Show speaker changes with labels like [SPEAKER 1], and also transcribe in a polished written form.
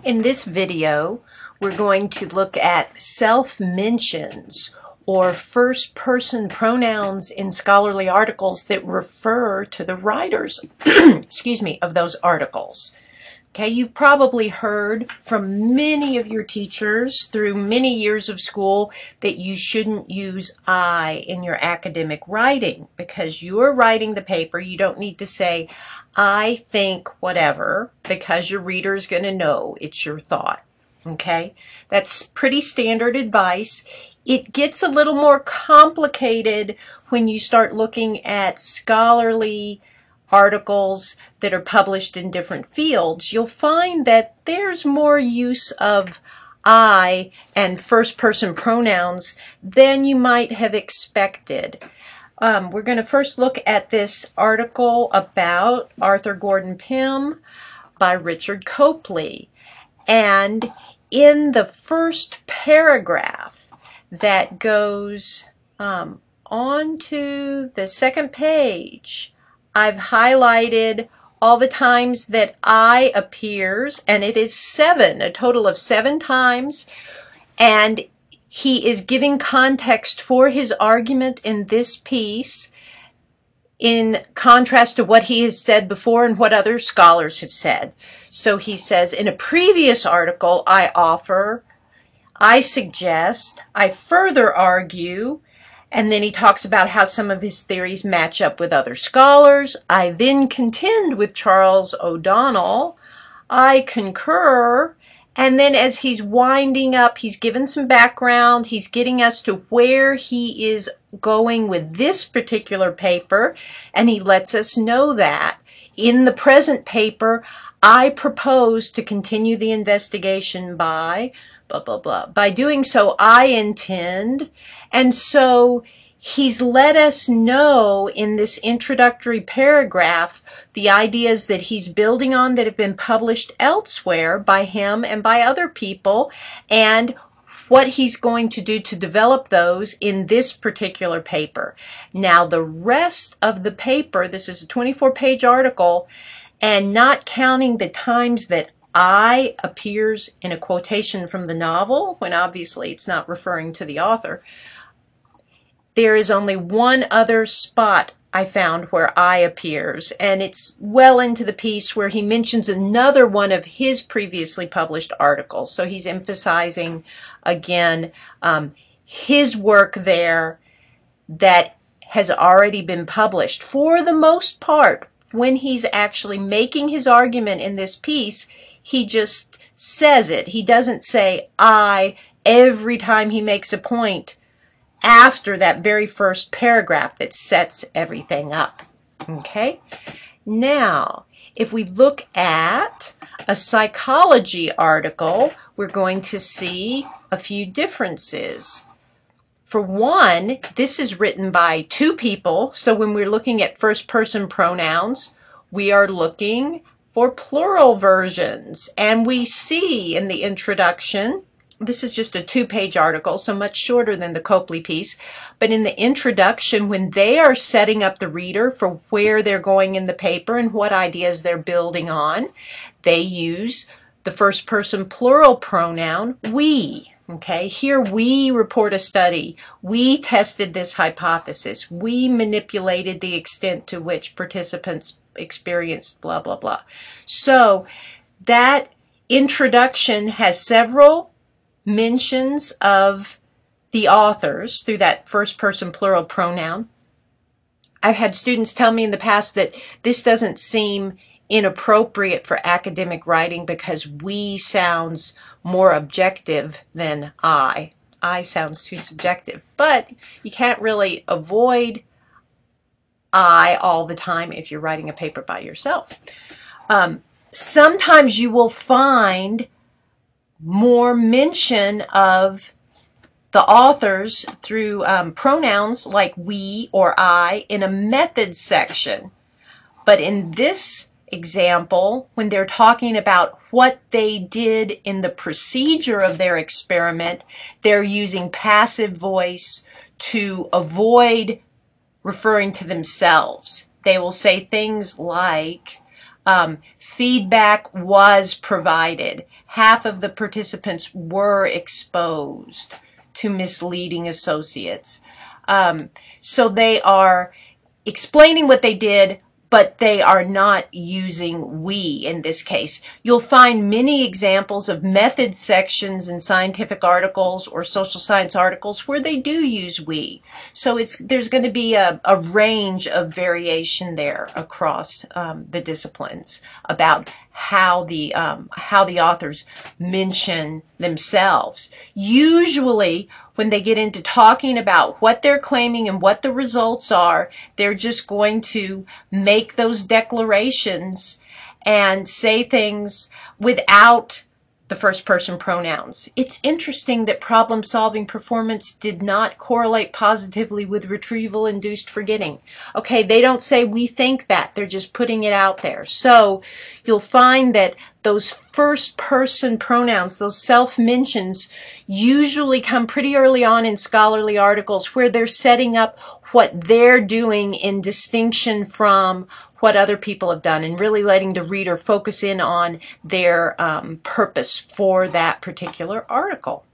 [SPEAKER 1] In this video, we're going to look at self-mentions or first-person pronouns in scholarly articles that refer to the writers excuse me, of those articles. Okay, you've probably heard from many of your teachers through many years of school that you shouldn't use I in your academic writing because you're writing the paper. You don't need to say, I think whatever, because your reader is going to know it's your thought. Okay, that's pretty standard advice. It gets a little more complicated when you start looking at scholarly articles that are published in different fields. You'll find that there's more use of I and first-person pronouns than you might have expected. We're going to first look at this article about Arthur Gordon Pym by Richard Copley. And in the first paragraph that goes on to the second page, I've highlighted all the times that I appears, and it is 7, a total of 7 times, and he is giving context for his argument in this piece in contrast to what he has said before and what other scholars have said. So he says, in a previous article I offer, I suggest, I further argue, and then he talks about how some of his theories match up with other scholars. I then contend with Charles O'Donnell. I concur. And then as he's winding up, he's given some background. He's getting us to where he is going with this particular paper. And he lets us know that in the present paper, I propose to continue the investigation by blah, blah, blah. By doing so, I intend. And so he's let us know in this introductory paragraph the ideas that he's building on that have been published elsewhere by him and by other people, and what he's going to do to develop those in this particular paper. Now, the rest of the paper, this is a 24-page article, and not counting the times that I appears in a quotation from the novel, when obviously it's not referring to the author, there is only one other spot I found where I appears, and it's well into the piece where he mentions another one of his previously published articles. So he's emphasizing, again, his work there that has already been published. For the most part, when he's actually making his argument in this piece, he just says it. He doesn't say I every time he makes a point after that very first paragraph that sets everything up. Okay? Now, if we look at a psychology article, we're going to see a few differences. For one, this is written by 2 people, so when we're looking at first-person pronouns, we are looking for plural versions. And we see in the introduction, this is just a 2-page article, so much shorter than the Copley piece, but in the introduction, when they are setting up the reader for where they're going in the paper and what ideas they're building on, they use the first-person plural pronoun, we. Okay, here we report a study. We tested this hypothesis. We manipulated the extent to which participants experienced blah, blah, blah. So that introduction has several mentions of the authors through that first-person plural pronoun. I've had students tell me in the past that this doesn't seem inappropriate for academic writing because we sounds more objective than I. I sounds too subjective. But you can't really avoid I all the time if you're writing a paper by yourself. Sometimes you will find more mention of the authors through pronouns like we or I in a method section. But in this example, when they're talking about what they did in the procedure of their experiment, they're using passive voice to avoid referring to themselves. They will say things like, Feedback was provided. Half of the participants were exposed to misleading associates. So they are explaining what they did, but they are not using we in this case. You'll find many examples of method sections in scientific articles or social science articles where they do use we. So there's going to be a range of variation there across the disciplines about how the authors mention themselves. Usually, when they get into talking about what they're claiming and what the results are, they're just going to make those declarations and say things without the first person pronouns. It's interesting that problem-solving performance did not correlate positively with retrieval-induced forgetting. Okay, they don't say we think that. They're just putting it out there. So you'll find that those first person pronouns, those self-mentions, usually come pretty early on in scholarly articles where they're setting up what they're doing in distinction from what other people have done and really letting the reader focus in on their purpose for that particular article.